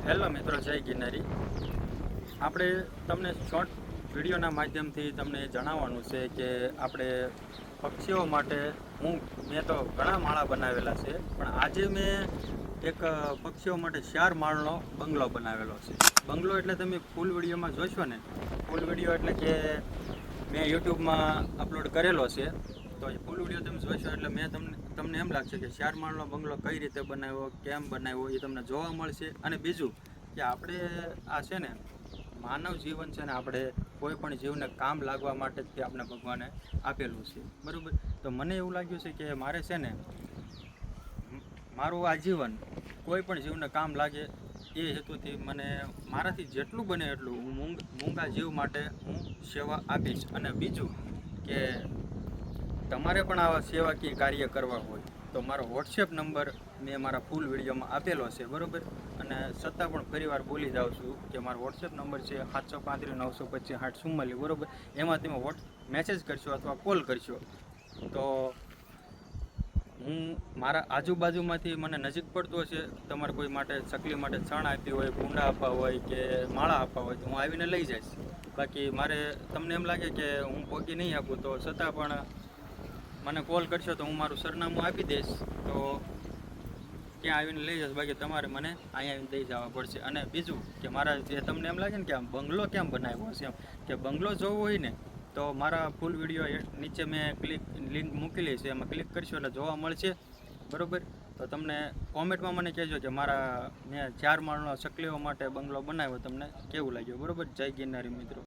Hello મિત્રો, જય ગિરનારી. આપણે તમને શોર્ટ વિડીયોના માધ્યમથી તમને જણાવવાનું છે કે આપણે પક્ષીઓ માટે મેં તો ઘણા માળા બનાવેલા છે, પણ આજે મેં એક પક્ષીઓ માટે 4 માળનો બંગલો બનાવેલો છે. બંગલો એટલે તમે ફૂલ વિડીયોમાં જોશો ને, ફૂલ વિડીયો એટલે કે મેં યુટ્યુબમાં અપલોડ કરેલો છે, તો એ ફૂલ વિડીયો તમે જોશો એટલે તમને એમ લાગશે કે 4 માળનો બંગલો કઈ રીતે બનાવ્યો, કેમ બનાવ્યો, એ તમને જોવા મળશે. અને બીજું કે આપણે આ છે ને માનવ જીવન છે ને, આપણે કોઈ પણ જીવને કામ લાગવા માટે જ આપણે ભગવાને આપેલું છે, બરાબર. તો મને એવું લાગ્યું છે કે મારે છે ને મારું આ જીવન કોઈ પણ જીવને કામ લાગે એ હેતુથી મને મારાથી જેટલું બને એટલું હું મૂંગા જીવ માટે હું સેવા આપીશ. અને બીજું કે તમારે પણ આવા સેવાકીય કાર્ય કરવા હોય તો મારો વોટ્સએપ નંબર મેં મારા ફૂલ વિડીયોમાં આપેલો છે, બરાબર. અને છતાં પણ ફરીવાર બોલી જાઉં છું કે મારો વોટ્સએપ નંબર છે 735 925 844, બરાબર. એમાં તમે મેસેજ કરશો અથવા કોલ કરશો તો હું મારા આજુબાજુમાંથી મને નજીક પડતું હશે, તમારે કોઈ માટે ચકલી માટે છણ આપી હોય, કુંડા આપવા હોય કે માળા આપવા હોય તો હું આવીને લઈ જઈશ. બાકી મારે તમને એમ લાગે કે હું પહોંચી નહીં આપું તો છતાં પણ મને કોલ કરશો તો હું મારું સરનામું આપી દઈશ, તો ત્યાં આવીને લઈ જશો. બાકી તમારે મને અહીંયા આવીને દઈ જવા પડશે. અને બીજું કે મારા જે તમને એમ લાગે ને કે આ બંગલો કેમ બનાવ્યો છે, એમ કે બંગલો જોવો હોય ને તો મારા ફૂલ વિડીયો નીચે મેં લિંક મૂકેલી છે, એમાં ક્લિક કરશો એટલે જોવા મળશે, બરાબર. તો તમને કોમેન્ટમાં મને કહેજો કે મેં 4 માળનો ચકલીઓ માટે બંગલો બનાવ્યો તમને કેવું લાગ્યું, બરાબર. જય ગિરનારી મિત્રો.